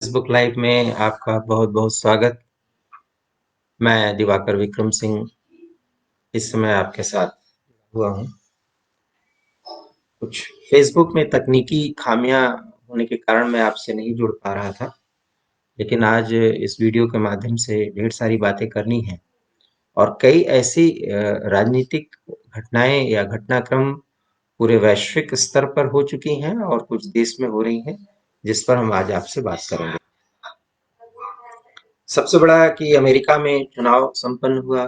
Facebook live में आपका बहुत बहुत स्वागत। मैं दिवाकर विक्रम सिंह इस समय आपके साथ हुआ हूँ। कुछ फेसबुक में तकनीकी खामियां होने के कारण मैं आपसे नहीं जुड़ पा रहा था, लेकिन आज इस वीडियो के माध्यम से ढेर सारी बातें करनी है और कई ऐसी राजनीतिक घटनाएं या घटनाक्रम पूरे वैश्विक स्तर पर हो चुकी हैं और कुछ देश में हो रही हैं, जिस पर हम आज आपसे बात करेंगे। सबसे बड़ा कि अमेरिका में चुनाव संपन्न हुआ।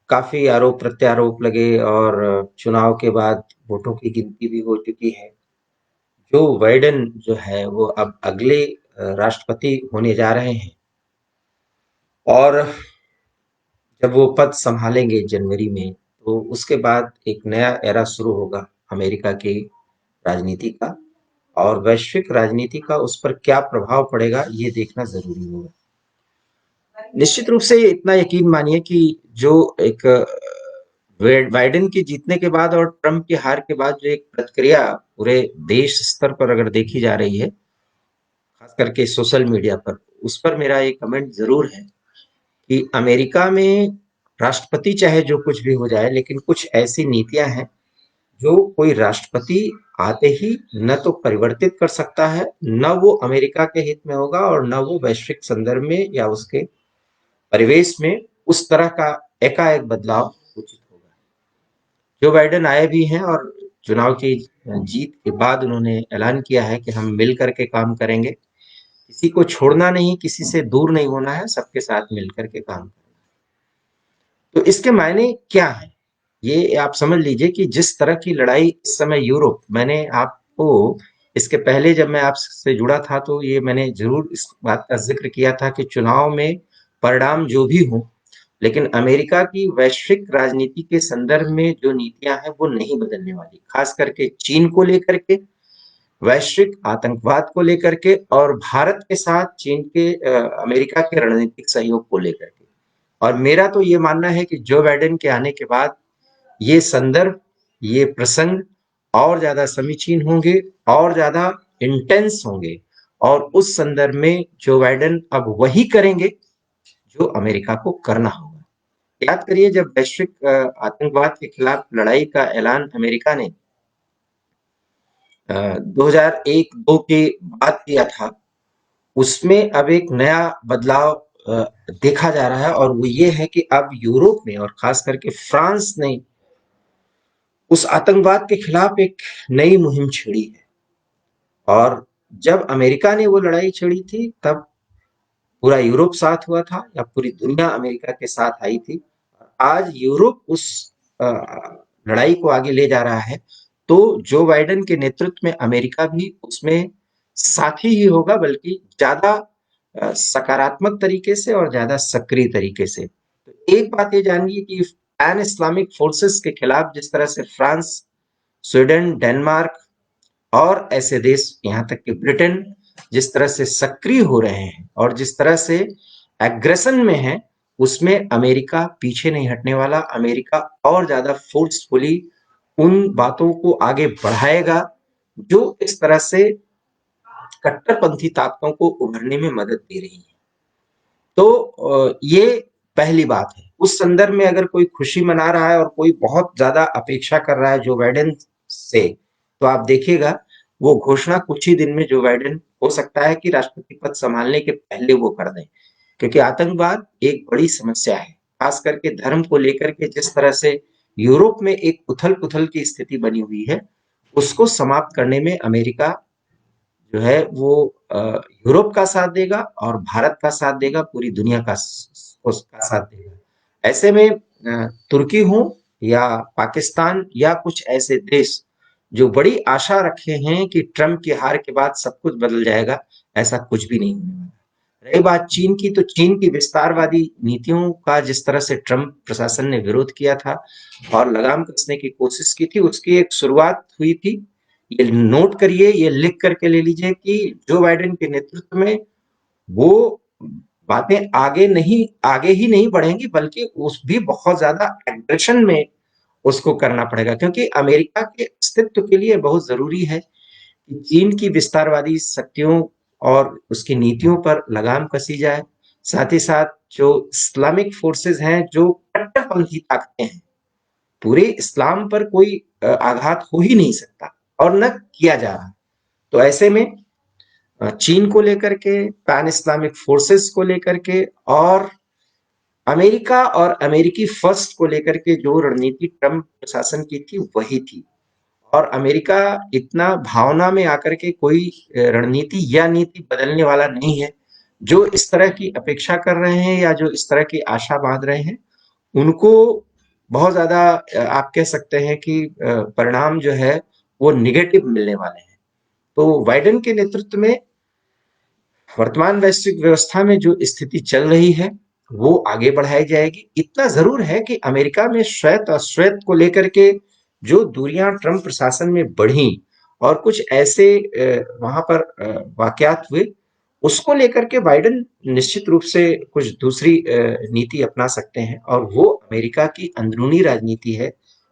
काफी आरोप प्रत्यारोप लगे और चुनाव के बाद वोटों की गिनती भी हो चुकी है। जो बाइडेन जो है वो अब अगले राष्ट्रपति होने जा रहे हैं और जब वो पद संभालेंगे जनवरी में, तो उसके बाद एक नया एरा शुरू होगा अमेरिका की राजनीति का, और वैश्विक राजनीति का उस पर क्या प्रभाव पड़ेगा ये देखना जरूरी होगा। निश्चित रूप से इतना यकीन मानिए कि जो एक बाइडेन के जीतने के बाद और ट्रंप की हार के बाद जो एक प्रतिक्रिया पूरे देश स्तर पर अगर देखी जा रही है, खास करके सोशल मीडिया पर, उस पर मेरा एक कमेंट जरूर है कि अमेरिका में राष्ट्रपति चाहे जो कुछ भी हो जाए, लेकिन कुछ ऐसी नीतियां हैं जो कोई राष्ट्रपति आते ही न तो परिवर्तित कर सकता है, न वो अमेरिका के हित में होगा और न वो वैश्विक संदर्भ में या उसके परिवेश में उस तरह का एकाएक बदलाव उचित होगा। जो बाइडेन आए भी हैं और चुनाव की जीत के बाद उन्होंने ऐलान किया है कि हम मिल करके काम करेंगे, किसी को छोड़ना नहीं, किसी से दूर नहीं होना है, सबके साथ मिल करके काम करना है। तो इसके मायने क्या है ये आप समझ लीजिए कि जिस तरह की लड़ाई इस समय यूरोप, मैंने आपको इसके पहले जब मैं आपसे जुड़ा था तो ये मैंने जरूर इस बात का जिक्र किया था कि चुनाव में परिणाम जो भी हो, लेकिन अमेरिका की वैश्विक राजनीति के संदर्भ में जो नीतियां हैं वो नहीं बदलने वाली, खास करके चीन को लेकर के, वैश्विक आतंकवाद को लेकर के और भारत के साथ चीन के अमेरिका के रणनीतिक सहयोग को लेकर के। और मेरा तो ये मानना है कि जो बाइडेन के आने के बाद ये संदर्भ, ये प्रसंग और ज्यादा समीचीन होंगे और ज्यादा इंटेंस होंगे, और उस संदर्भ में जो बाइडेन अब वही करेंगे जो अमेरिका को करना होगा। याद करिए जब वैश्विक आतंकवाद के खिलाफ लड़ाई का ऐलान अमेरिका ने 2001-2 के बाद किया था, उसमें अब एक नया बदलाव देखा जा रहा है, और वो ये है कि अब यूरोप में और खास करके फ्रांस ने उस आतंकवाद के खिलाफ एक नई मुहिम छेड़ी है। और जब अमेरिका ने वो लड़ाई छेड़ी थी तब पूरा यूरोप साथ हुआ था या पूरी दुनिया अमेरिका के साथ आई थी। आज यूरोप उस लड़ाई को आगे ले जा रहा है, तो जो बाइडेन के नेतृत्व में अमेरिका भी उसमें साथी ही होगा, बल्कि ज्यादा सकारात्मक तरीके से और ज्यादा सक्रिय तरीके से। तो एक बात ये जानिए कि पैन इस्लामिक फोर्सेस के खिलाफ जिस तरह से फ्रांस, स्वीडन, डेनमार्क और ऐसे देश, यहाँ तक कि ब्रिटेन, जिस तरह से सक्रिय हो रहे हैं और जिस तरह से एग्रेशन में है, उसमें अमेरिका पीछे नहीं हटने वाला। अमेरिका और ज्यादा फोर्सफुली उन बातों को आगे बढ़ाएगा जो इस तरह से कट्टरपंथी ताकतों को उभरने में मदद दे रही है। तो ये पहली बात है। उस संदर्भ में अगर कोई खुशी मना रहा है और कोई बहुत ज्यादा अपेक्षा कर रहा है जो बाइडेन से, तो आप देखिएगा वो घोषणा कुछ ही दिन में जो बाइडेन हो सकता है कि राष्ट्रपति पद संभालने के पहले वो कर दें, क्योंकि आतंकवाद एक बड़ी समस्या है। खास करके धर्म को लेकर के जिस तरह से यूरोप में एक उथल पुथल की स्थिति बनी हुई है, उसको समाप्त करने में अमेरिका जो है वो यूरोप का साथ देगा और भारत का साथ देगा, पूरी दुनिया का उसका साथ देगा। ऐसे में तुर्की हो या पाकिस्तान या कुछ ऐसे देश जो बड़ी आशा रखे हैं कि ट्रंप की हार के बाद सब कुछ बदल जाएगा, ऐसा कुछ भी नहीं होने वाला। रही बात चीन की, तो चीन की विस्तारवादी नीतियों का जिस तरह से ट्रंप प्रशासन ने विरोध किया था और लगाम कसने की कोशिश की थी, उसकी एक शुरुआत हुई थी। ये नोट करिए, ये लिख करके ले लीजिए कि जो बाइडेन के नेतृत्व में वो बातें आगे ही नहीं बढ़ेंगी, बल्कि उस भी बहुत ज्यादा एग्रेशन में उसको करना पड़ेगा, क्योंकि अमेरिका के अस्तित्व के लिए बहुत जरूरी है कि चीन की विस्तारवादी शक्तियों और उसकी नीतियों पर लगाम कसी जाए। साथ ही साथ जो इस्लामिक फोर्सेस हैं, जो कट्टरपंथी ताकतें हैं, पूरे इस्लाम पर कोई आघात हो ही नहीं सकता और न किया जा रहा। तो ऐसे में चीन को लेकर के, पैन इस्लामिक फोर्सेस को लेकर के और अमेरिका और अमेरिकी फर्स्ट को लेकर के जो रणनीति ट्रंप प्रशासन की थी वही थी। और अमेरिका इतना भावना में आकर के कोई रणनीति या नीति बदलने वाला नहीं है। जो इस तरह की अपेक्षा कर रहे हैं या जो इस तरह की आशा बांध रहे हैं, उनको बहुत ज्यादा आप कह सकते हैं कि परिणाम जो है वो निगेटिव मिलने वाले हैं। तो बाइडेन के नेतृत्व में वर्तमान वैश्विक व्यवस्था में जो स्थिति चल रही है वो आगे बढ़ाई जाएगी। इतना जरूर है कि अमेरिका में श्वेत अश्वेत को लेकर के जो दूरियां ट्रंप प्रशासन में बढ़ी और कुछ ऐसे वहां पर वाकयात हुए, उसको लेकर के बाइडेन निश्चित रूप से कुछ दूसरी नीति अपना सकते हैं। और वो अमेरिका की अंदरूनी राजनीति है,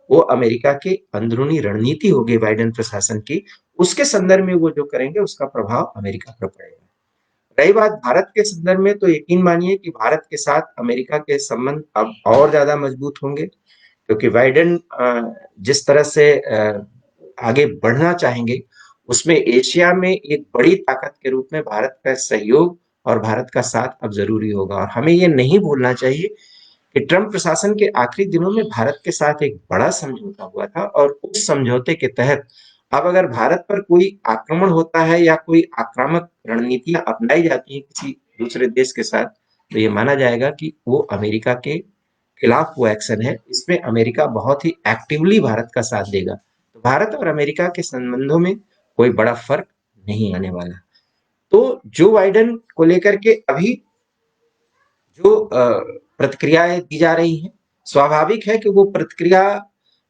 वो अमेरिका के अंदरूनी रणनीति होगी बाइडेन प्रशासन की। उसके संदर्भ में वो जो करेंगे उसका प्रभाव अमेरिका पर पड़ेगा। रही बात भारत के संदर्भ में, तो यकीन मानिए कि भारत के साथ अमेरिका के संबंध अब और ज्यादा मजबूत होंगे, क्योंकि बाइडेन जिस तरह से आगे बढ़ना चाहेंगे, उसमें एशिया में एक बड़ी ताकत के रूप में भारत का सहयोग और भारत का साथ अब जरूरी होगा। और हमें ये नहीं भूलना चाहिए कि ट्रंप प्रशासन के आखिरी दिनों में भारत के साथ एक बड़ा समझौता हुआ था, और उस समझौते के तहत अब अगर भारत पर कोई आक्रमण होता है या कोई आक्रामक रणनीतियां अपनाई जाती हैं किसी दूसरे देश के साथ, तो ये माना जाएगा कि वो अमेरिका के खिलाफ वो एक्शन है। इसमें अमेरिका बहुत ही एक्टिवली भारत का साथ देगा। तो भारत और अमेरिका के संबंधों में कोई बड़ा फर्क नहीं आने वाला। तो जो बाइडेन को लेकर के अभी जो प्रतिक्रियाएं दी जा रही हैं, स्वाभाविक है कि वो प्रतिक्रिया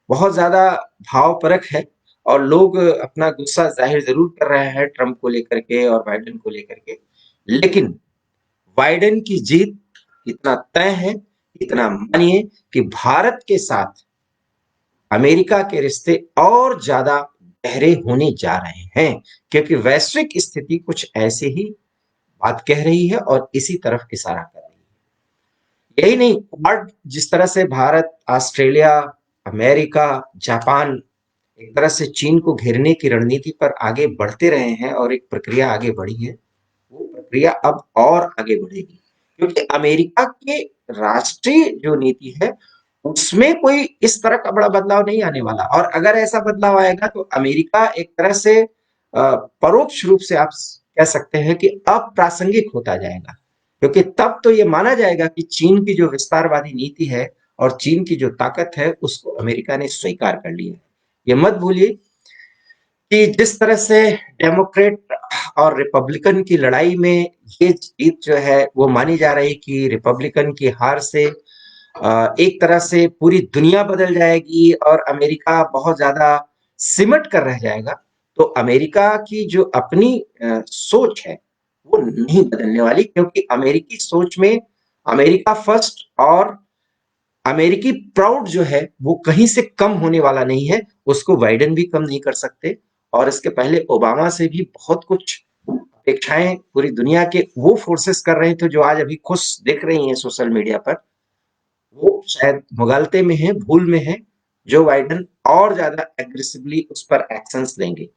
बहुत ज्यादा भावपरक है और लोग अपना गुस्सा जाहिर जरूर कर रहे हैं ट्रंप को लेकर के और बाइडेन को लेकर के। लेकिन बाइडेन की जीत इतना तय है, इतना मानिए कि भारत के साथ अमेरिका के रिश्ते और ज्यादा गहरे होने जा रहे हैं, क्योंकि वैश्विक स्थिति कुछ ऐसे ही बात कह रही है और इसी तरफ इशारा कर रही है। यही नहीं, क्वाड जिस तरह से भारत, ऑस्ट्रेलिया, अमेरिका, जापान एक तरह से चीन को घेरने की रणनीति पर आगे बढ़ते रहे हैं और एक प्रक्रिया आगे बढ़ी है, वो प्रक्रिया अब और आगे बढ़ेगी। क्योंकि अमेरिका के राष्ट्रीय जो नीति है उसमें कोई इस तरह का बड़ा बदलाव नहीं आने वाला, और अगर ऐसा बदलाव आएगा तो अमेरिका एक तरह से परोक्ष रूप से आप कह सकते हैं कि अप्रासंगिक होता जाएगा। क्योंकि तब तो ये माना जाएगा कि चीन की जो विस्तारवादी नीति है और चीन की जो ताकत है उसको अमेरिका ने स्वीकार कर लिया है। ये मत भूलिए कि जिस तरह से डेमोक्रेट और रिपब्लिकन की लड़ाई में ये जीत जो है वो मानी जा रही कि रिपब्लिकन की हार से एक तरह से पूरी दुनिया बदल जाएगी और अमेरिका बहुत ज्यादा सिमट कर रह जाएगा। तो अमेरिका की जो अपनी सोच है वो नहीं बदलने वाली, क्योंकि अमेरिकी सोच में अमेरिका फर्स्ट और अमेरिकी प्राउड जो है वो कहीं से कम होने वाला नहीं है। उसको बाइडेन भी कम नहीं कर सकते, और इसके पहले ओबामा से भी बहुत कुछ अपेक्षाएं पूरी दुनिया के वो फोर्सेस कर रहे थे जो आज अभी खुश दिख रही हैं सोशल मीडिया पर, वो शायद मुगालते में है, भूल में है। जो बाइडेन और ज्यादा एग्रेसिवली उस पर एक्शंस लेंगे।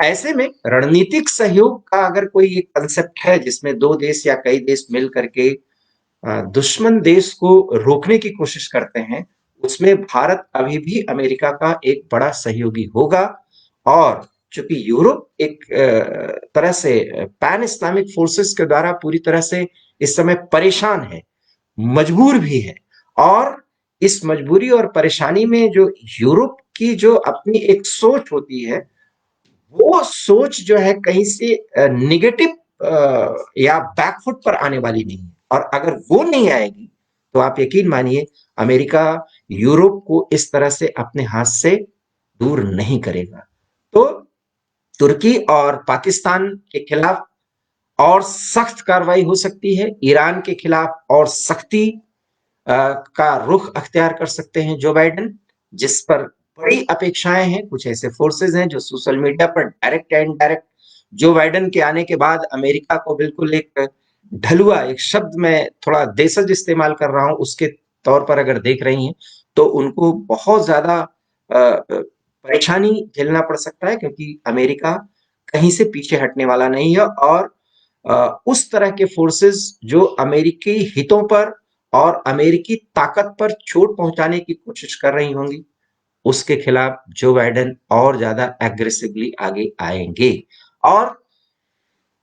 ऐसे में रणनीतिक सहयोग का अगर कोई एक कंसेप्ट है जिसमें दो देश या कई देश मिल करके दुश्मन देश को रोकने की कोशिश करते हैं, उसमें भारत अभी भी अमेरिका का एक बड़ा सहयोगी होगा। और चूंकि यूरोप एक तरह से पैन इस्लामिक फोर्सेस के द्वारा पूरी तरह से इस समय परेशान है, मजबूर भी है, और इस मजबूरी और परेशानी में जो यूरोप की जो अपनी एक सोच होती है, वो सोच जो है कहीं से निगेटिव या बैकफुट पर आने वाली नहीं है। और अगर वो नहीं आएगी तो आप यकीन मानिए अमेरिका यूरोप को इस तरह से अपने हाथ से दूर नहीं करेगा। तो तुर्की और पाकिस्तान के खिलाफ और सख्त कार्रवाई हो सकती है, ईरान के खिलाफ और सख्ती का रुख अख्तियार कर सकते हैं जो बाइडेन, जिस पर बड़ी अपेक्षाएं हैं। कुछ ऐसे फोर्सेस हैं जो सोशल मीडिया पर डायरेक्ट या इनडायरेक्ट जो बाइडेन के आने के बाद अमेरिका को बिल्कुल एक ढलुआ, एक शब्द मैं थोड़ा देशज इस्तेमाल कर रहा हूं उसके तौर पर अगर देख रही हैं, तो उनको बहुत ज्यादा परेशानी झेलना पड़ सकता है, क्योंकि अमेरिका कहीं से पीछे हटने वाला नहीं है। और उस तरह के फोर्सेस जो अमेरिकी हितों पर और अमेरिकी ताकत पर चोट पहुंचाने की कोशिश कर रही होंगी, उसके खिलाफ जो बाइडेन और ज्यादा एग्रेसिवली आगे आएंगे। और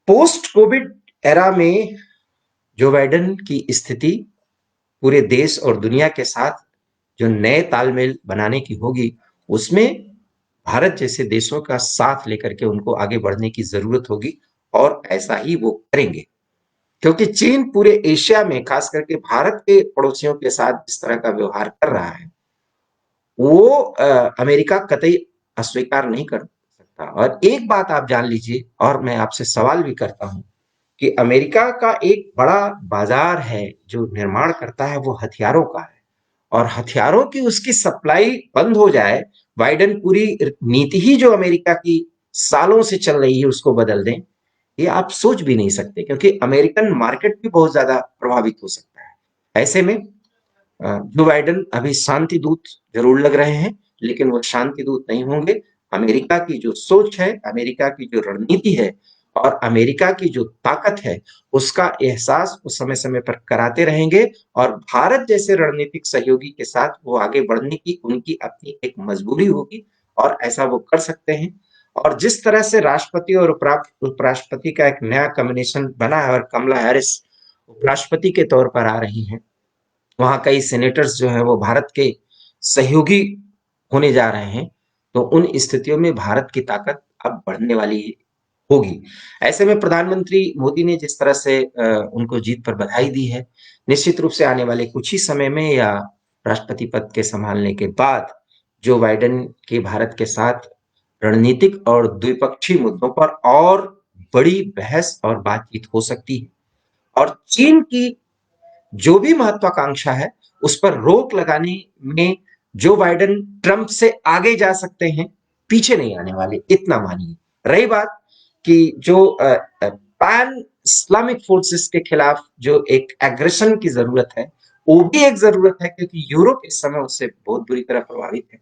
पोस्ट कोविड एरा में जो बाइडेन की स्थिति पूरे देश और दुनिया के साथ जो नए तालमेल बनाने की होगी, उसमें भारत जैसे देशों का साथ लेकर के उनको आगे बढ़ने की जरूरत होगी, और ऐसा ही वो करेंगे। क्योंकि चीन पूरे एशिया में, खास करके भारत के पड़ोसियों के साथ जिस तरह का व्यवहार कर रहा है, वो अमेरिका कतई अस्वीकार नहीं कर सकता। और एक बात आप जान लीजिए, और मैं आपसे सवाल भी करता हूं, कि अमेरिका का एक बड़ा बाजार है जो निर्माण करता है, वो हथियारों का है। और हथियारों की उसकी सप्लाई बंद हो जाए, बाइडेन पूरी नीति ही जो अमेरिका की सालों से चल रही है उसको बदल दें, ये आप सोच भी नहीं सकते, क्योंकि अमेरिकन मार्केट भी बहुत ज्यादा प्रभावित हो सकता है। ऐसे में जो बाइडेन अभी शांति दूत जरूर लग रहे हैं, लेकिन वो शांति दूत नहीं होंगे। अमेरिका की जो सोच है, अमेरिका की जो रणनीति है और अमेरिका की जो ताकत है, उसका एहसास वो समय समय पर कराते रहेंगे। और भारत जैसे रणनीतिक सहयोगी के साथ वो आगे बढ़ने की उनकी अपनी एक मजबूरी होगी, और ऐसा वो कर सकते हैं। और जिस तरह से राष्ट्रपति और उपराष्ट्रपति का एक नया कॉम्बिनेशन बना है, और कमला हैरिस उपराष्ट्रपति के तौर पर आ रही हैं, वहां कई सेनेटर्स जो है वो भारत के सहयोगी होने जा रहे हैं, तो उन स्थितियों में भारत की ताकत अब बढ़ने वाली होगी। ऐसे में प्रधानमंत्री मोदी ने जिस तरह से उनको जीत पर बधाई दी है, निश्चित रूप से आने वाले कुछ ही समय में या राष्ट्रपति पद के संभालने के बाद जो बाइडेन के भारत के साथ रणनीतिक और द्विपक्षीय मुद्दों पर और बड़ी बहस और बातचीत हो सकती है। और चीन की जो भी महत्वाकांक्षा है, उस पर रोक लगाने में जो बाइडेन ट्रंप से आगे जा सकते हैं, पीछे नहीं आने वाले, इतना मानिए। रही बात कि जो पैन इस्लामिक फोर्सेस के खिलाफ जो एक एग्रेशन की जरूरत है, वो भी एक जरूरत है, क्योंकि यूरोप इस समय उससे बहुत बुरी तरह प्रभावित है।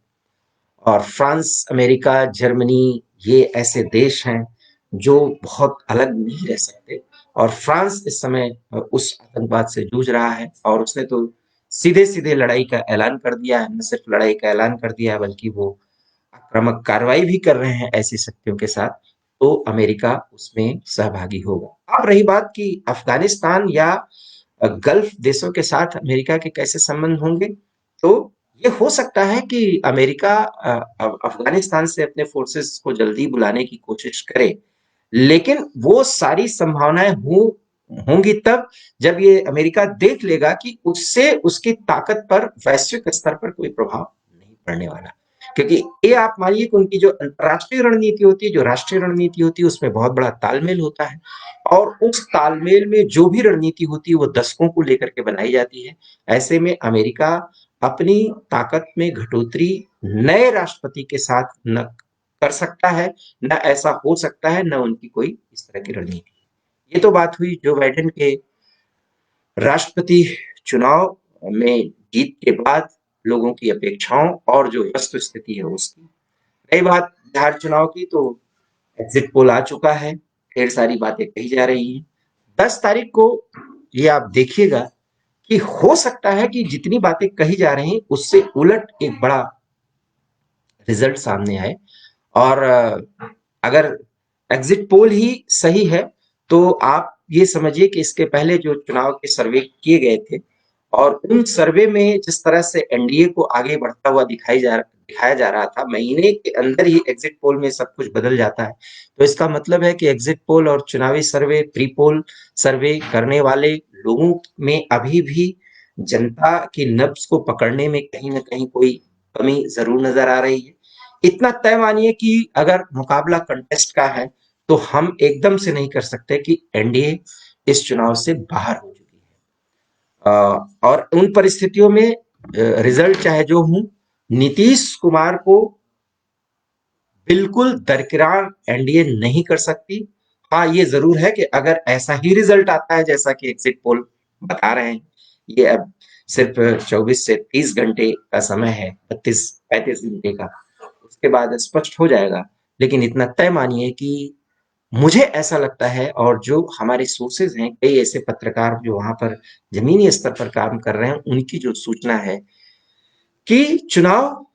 और फ्रांस, अमेरिका, जर्मनी, ये ऐसे देश हैं जो बहुत अलग नहीं रह सकते। और फ्रांस इस समय उस आतंकवाद से जूझ रहा है, और उसने तो सीधे सीधे लड़ाई का ऐलान कर दिया है। न सिर्फ लड़ाई का ऐलान कर दिया है, बल्कि वो आक्रामक कार्रवाई भी कर रहे हैं ऐसी शक्तियों के साथ। तो अमेरिका उसमें सहभागी होगा। अब रही बात कि अफगानिस्तान या गल्फ देशों के साथ अमेरिका के कैसे संबंध होंगे, तो ये हो सकता है कि अमेरिका अफगानिस्तान से अपने फोर्सेस को जल्दी बुलाने की कोशिश करे, लेकिन वो सारी संभावनाएं होंगी तब जब ये अमेरिका देख लेगा कि उससे उसकी ताकत पर वैश्विक स्तर पर कोई प्रभाव नहीं पड़ने वाला। क्योंकि ये आप मानिए कि उनकी जो अंतर्राष्ट्रीय रणनीति होती है, जो राष्ट्रीय रणनीति होती है, उसमें बहुत बड़ा तालमेल होता है। और उस तालमेल में जो भी रणनीति होती है वो दशकों को लेकर के बनाई जाती है। ऐसे में अमेरिका अपनी ताकत में घटोतरी नए राष्ट्रपति के साथ न कर सकता है, न ऐसा हो सकता है, न उनकी कोई इस तरह की रणनीति। ये तो बात हुई जो बाइडेन के राष्ट्रपति चुनाव में जीत के बाद लोगों की अपेक्षाओं और जो वस्तु स्थिति है उसकी। रही बात बिहार चुनाव की, तो एग्जिट पोल आ चुका है, ढेर सारी बातें कही जा रही हैं। 10 तारीख को ये आप देखिएगा कि हो सकता है कि जितनी बातें कही जा रही हैं उससे उलट एक बड़ा रिजल्ट सामने आए। और अगर एग्जिट पोल ही सही है, तो आप ये समझिए कि इसके पहले जो चुनाव के सर्वे किए गए थे, और उन सर्वे में जिस तरह से एनडीए को आगे बढ़ता हुआ दिखाया जा रहा था, महीने के अंदर ही एग्जिट पोल में सब कुछ बदल जाता है। तो इसका मतलब है कि एग्जिट पोल और चुनावी सर्वे, प्री पोल सर्वे करने वाले लोगों में अभी भी जनता की नब्ज को पकड़ने में कहीं ना कहीं कोई कमी जरूर नजर आ रही है। इतना तय मानिए कि अगर मुकाबला कंटेस्ट का है, तो हम एकदम से नहीं कर सकते कि एनडीए इस चुनाव से बाहर हो चुकी है। और उन परिस्थितियों में रिजल्ट चाहे जो हो, नीतीश कुमार को बिल्कुल दरकिरार एनडीए नहीं कर सकती। हाँ, ये जरूर है कि अगर ऐसा ही रिजल्ट आता है जैसा कि एग्जिट पोल बता रहे हैं, ये अब सिर्फ 24 से 30 घंटे का समय है, 32 35 घंटे का, उसके बाद स्पष्ट हो जाएगा। लेकिन इतना तय मानिए कि मुझे ऐसा लगता है, और जो हमारे सोर्सेज हैं, कई ऐसे पत्रकार जो वहां पर जमीनी स्तर पर काम कर रहे हैं, उनकी जो सूचना है कि चुनाव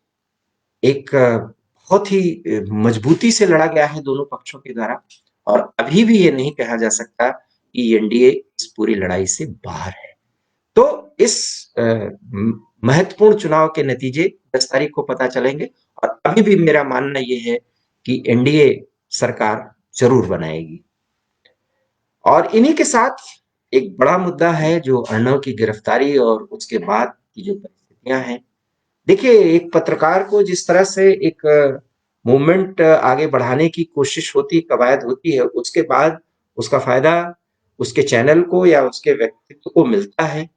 एक बहुत ही मजबूती से लड़ा गया है दोनों पक्षों के द्वारा, और अभी भी ये नहीं कहा जा सकता कि एनडीए इस पूरी लड़ाई से बाहर है। तो इस महत्वपूर्ण चुनाव के नतीजे 10 तारीख को पता चलेंगे, और अभी भी मेरा मानना ये है कि एनडीए सरकार जरूर बनाएगी। और इन्हीं के साथ एक बड़ा मुद्दा है जो अर्णव की गिरफ्तारी और उसके बाद की जो परिस्थितियां हैं। देखिए, एक पत्रकार को जिस तरह से एक मूवमेंट आगे बढ़ाने की कोशिश होती, कवायद होती है, उसके बाद उसका फायदा उसके चैनल को या उसके व्यक्तित्व को मिलता है,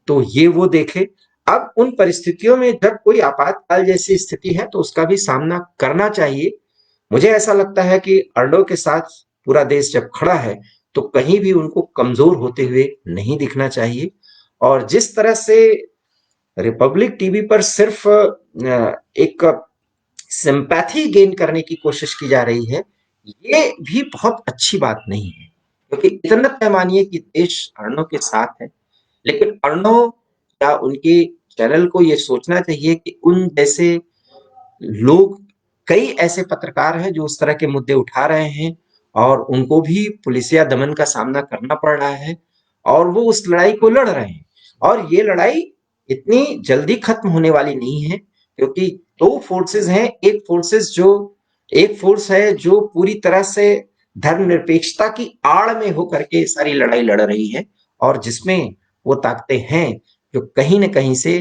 तो ये वो देखे। अब उन परिस्थितियों में जब कोई आपातकाल जैसी स्थिति है तो उसका भी सामना करना चाहिए। मुझे ऐसा लगता है कि अर्णव के साथ पूरा देश जब खड़ा है तो कहीं भी उनको कमजोर होते हुए नहीं दिखना चाहिए। और जिस तरह से रिपब्लिक टीवी पर सिर्फ एक सिंपैथी गेन करने की कोशिश की जा रही है, ये भी बहुत अच्छी बात नहीं है, क्योंकि इतना तय मानिए कि देश अर्णव के साथ है। लेकिन अर्णव या उनके चैनल को ये सोचना चाहिए कि उन जैसे लोग, कई ऐसे पत्रकार हैं जो उस तरह के मुद्दे उठा रहे हैं, और उनको भी पुलिसिया दमन का सामना करना पड़ रहा है, और वो उस लड़ाई को लड़ रहे हैं। और ये लड़ाई इतनी जल्दी खत्म होने वाली नहीं है, क्योंकि दो फोर्सेस हैं। एक फोर्स है जो पूरी तरह से धर्मनिरपेक्षता की आड़ में होकर के सारी लड़ाई लड़ रही है, और जिसमें वो ताकतें हैं जो कहीं न कहीं से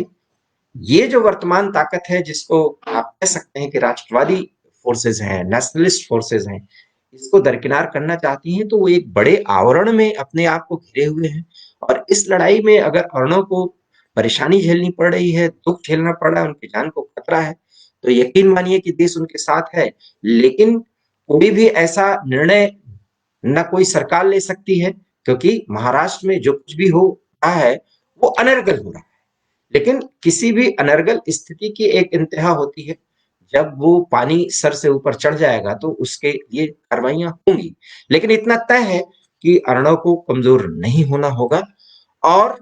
ये जो वर्तमान ताकत है, जिसको आप कह सकते हैं कि राष्ट्रवादी फोर्सेस हैं, नेशनलिस्ट फोर्सेस हैं, इसको दरकिनार करना चाहती हैं, तो वो एक बड़े आवरण में अपने आप को घिरे हुए हैं। और इस लड़ाई में अगर अर्णव को परेशानी झेलनी पड़ रही है, दुख झेलना पड़ रहा है, उनकी जान को खतरा है, तो यकीन मानिए कि देश उनके साथ है। लेकिन कोई भी ऐसा निर्णय न कोई सरकार ले सकती है, क्योंकि महाराष्ट्र में जो कुछ भी हो रहा है वो अनर्गल हो रहा है। लेकिन किसी भी अनर्गल स्थिति की एक इंतहा होती है, जब वो पानी सर से ऊपर चढ़ जाएगा तो उसके लिए कार्रवाइयां होंगी। लेकिन इतना तय है कि अर्णव को कमजोर नहीं होना होगा, और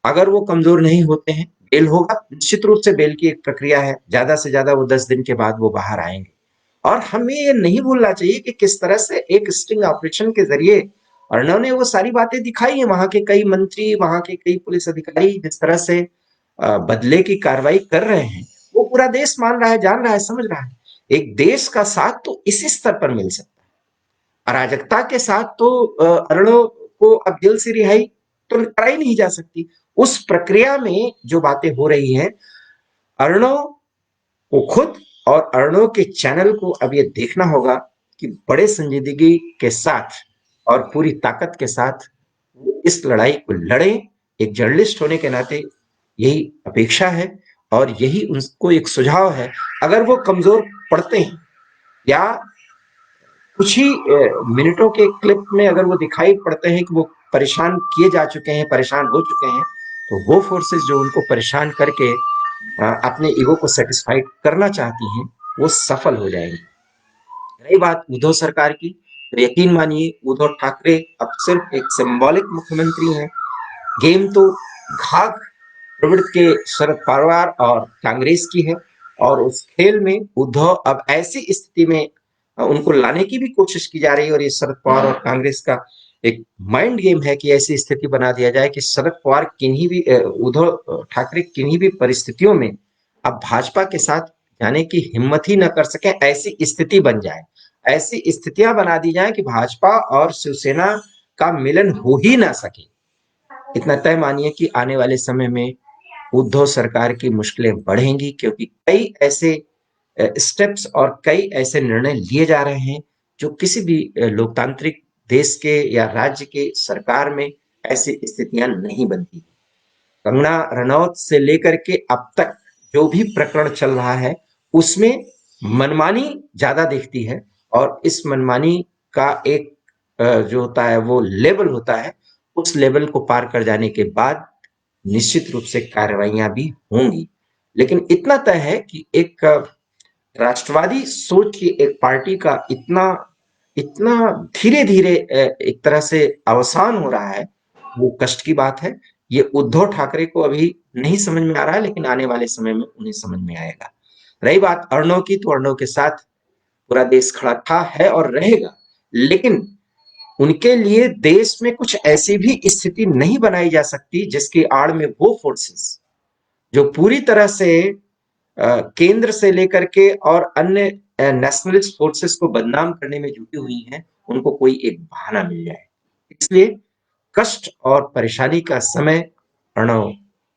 अगर वो कमजोर नहीं होते हैं, बेल होगा, निश्चित रूप से बेल की एक प्रक्रिया है, ज्यादा से ज्यादा वो 10 दिन के बाद वो बाहर आएंगे। और हमें ये नहीं भूलना चाहिए कि किस तरह से एक स्टिंग ऑपरेशन के जरिए अर्णव ने वो सारी बातें दिखाई है। वहां के कई मंत्री, वहां के कई पुलिस अधिकारी जिस तरह से बदले की कार्रवाई कर रहे हैं, वो पूरा देश मान रहा है, जान रहा है, समझ रहा है। एक देश का साथ तो इसी स्तर पर मिल सकता है। अराजकता के साथ तो अर्णव को अब जेल से रिहाई तो कराई नहीं जा सकती। उस प्रक्रिया में जो बातें हो रही हैं, अर्णव को खुद और अर्णव के चैनल को अब ये देखना होगा कि बड़े संजीदगी के साथ और पूरी ताकत के साथ वो इस लड़ाई को लड़े। एक जर्नलिस्ट होने के नाते यही अपेक्षा है, और यही उनको एक सुझाव है। अगर वो कमजोर पड़ते हैं, या कुछ ही मिनटों के क्लिप में अगर वो दिखाई पड़ते हैं कि वो परेशान किए जा चुके हैं, परेशान हो चुके हैं, तो वो फोर्सेस जो उनको परेशान करके अपने ईगो को सेटिस्फाइड करना चाहती हैं, वो सफल हो जाएंगी। रही बात उद्धव सरकार की, तो यकीन मानिए उद्धव ठाकरे अब सिर्फ एक सिंबॉलिक मुख्यमंत्री हैं। गेम तो घाघ प्रवृत्ति के शरद पवार और कांग्रेस की है, और उस खेल में उद्धव अब ऐसी स्थिति में उनको लाने की भी कोशिश की जा रही है। और ये शरद पवार और कांग्रेस का एक माइंड गेम है कि ऐसी स्थिति बना दिया जाए कि शरद पवार किन्हीं भी उद्धव ठाकरे किन्हीं भी परिस्थितियों में अब भाजपा के साथ जाने की हिम्मत ही न कर सके, ऐसी स्थिति बन जाए, ऐसी स्थितियां बना दी जाए कि भाजपा और शिवसेना का मिलन हो ही ना सके। इतना तय मानिए कि आने वाले समय में उद्धव सरकार की मुश्किलें बढ़ेंगी, क्योंकि कई ऐसे स्टेप्स और कई ऐसे निर्णय लिए जा रहे हैं जो किसी भी लोकतांत्रिक देश के या राज्य के सरकार में ऐसी स्थितियां नहीं बनती। कंगना रनौत से लेकर के अब तक जो भी प्रकरण चल रहा है, उसमें मनमानी ज्यादा दिखती है, और इस मनमानी का एक जो होता है वो लेवल होता है, उस लेवल को पार कर जाने के बाद निश्चित रूप से कार्रवाइयां भी होंगी। लेकिन इतना तय है कि एक राष्ट्रवादी सोच की एक पार्टी का इतना इतना धीरे धीरे एक तरह से अवसान हो रहा है, वो कष्ट की बात है। ये उद्धव ठाकरे को अभी नहीं समझ में आ रहा है, लेकिन आने वाले समय में उन्हें समझ में आएगा। रही बात अर्णव की, तो अर्णव के साथ पूरा देश खड़ा था, है और रहेगा। लेकिन उनके लिए देश में कुछ ऐसी भी स्थिति नहीं बनाई जा सकती जिसकी आड़ में वो फोर्सेस जो पूरी तरह से केंद्र से लेकर के और अन्य नेशनलिस्ट फोर्सेस को बदनाम करने में जुटी हुई हैं, उनको कोई एक बहाना मिल जाए। इसलिए कष्ट और परेशानी का समय प्रणव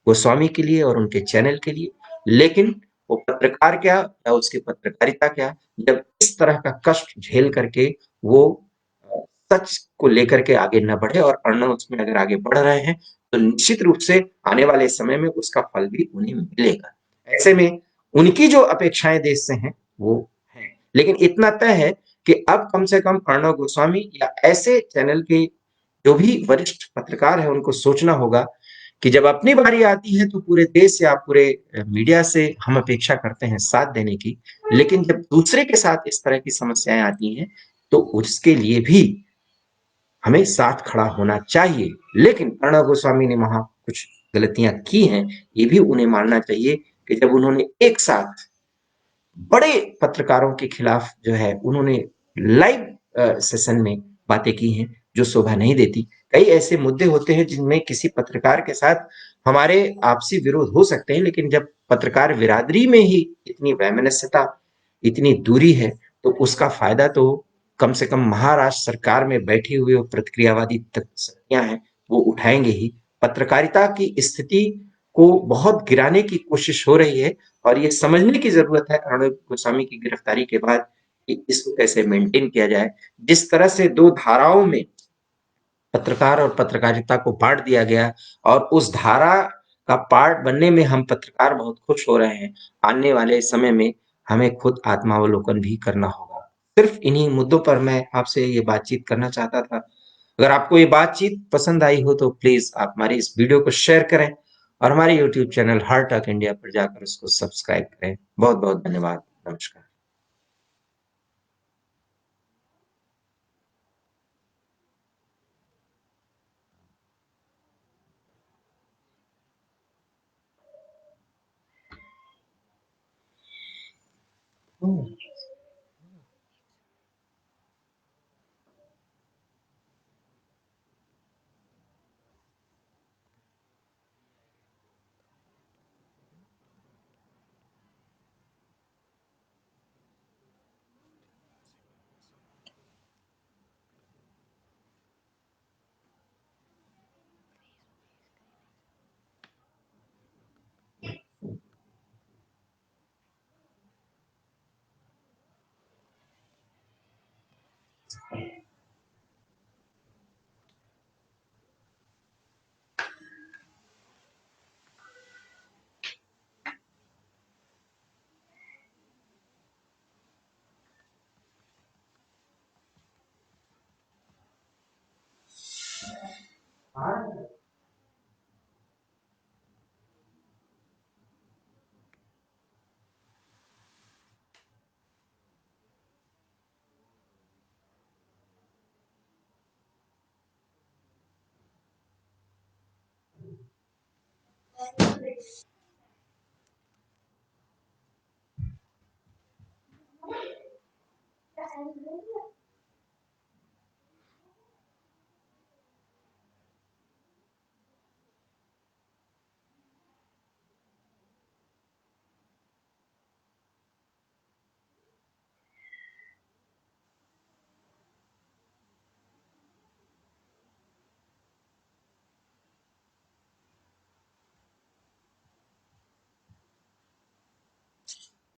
गोस्वामी के लिए और उनके चैनल के लिए। लेकिन वो पत्रकार क्या या उसकी पत्रकारिता क्या, जब इस तरह का कष्ट झेल करके वो सच को लेकर के आगे न बढ़े, और अर्णव उसमें अगर आगे बढ़ रहे हैं तो निश्चित रूप से आने वाले समय में उसका फल भी उन्हें मिलेगा। ऐसे में उनकी जो अपेक्षाएं देश से हैं वो है, लेकिन इतना तय है कि अब कम से कम अर्णव गोस्वामी या ऐसे चैनल के जो भी वरिष्ठ पत्रकार है उनको सोचना होगा कि जब अपनी बारी आती है तो पूरे देश या पूरे मीडिया से हम अपेक्षा करते हैं साथ देने की, लेकिन जब दूसरे के साथ इस तरह की समस्याएं आती हैं तो उसके लिए भी हमें साथ खड़ा होना चाहिए। लेकिन प्रणब गोस्वामी ने वहां कुछ गलतियां की हैं, ये भी उन्हें मानना चाहिए कि जब उन्होंने एक साथ बड़े पत्रकारों के खिलाफ जो है उन्होंने लाइव सेशन में बातें की हैं जो शोभा नहीं देती। कई ऐसे मुद्दे होते हैं जिनमें किसी पत्रकार के साथ हमारे आपसी विरोध हो सकते हैं, लेकिन जब पत्रकार बिरादरी में ही इतनी वैमनस्यता, इतनी दूरी है, तो उसका फायदा तो कम से कम महाराष्ट्र सरकार में बैठी हुई वो प्रतिक्रियावादी शक्तियां हैं वो उठाएंगे ही। पत्रकारिता की स्थिति को बहुत गिराने की कोशिश हो रही है, और ये समझने की जरूरत है अर्णब गोस्वामी की गिरफ्तारी के बाद कि इसको कैसे मेंटेन किया जाए। जिस तरह से दो धाराओं में पत्रकार और पत्रकारिता को बांट दिया गया, और उस धारा का पार्ट बनने में हम पत्रकार बहुत खुश हो रहे हैं, आने वाले समय में हमें खुद आत्मावलोकन भी करना होगा। सिर्फ इन्हीं मुद्दों पर मैं आपसे ये बातचीत करना चाहता था। अगर आपको ये बातचीत पसंद आई हो तो प्लीज आप हमारी इस वीडियो को शेयर करें, और हमारे YouTube channel heart talk India पर जाकर उसको सब्सक्राइब करें। बहुत बहुत धन्यवाद। नमस्कार।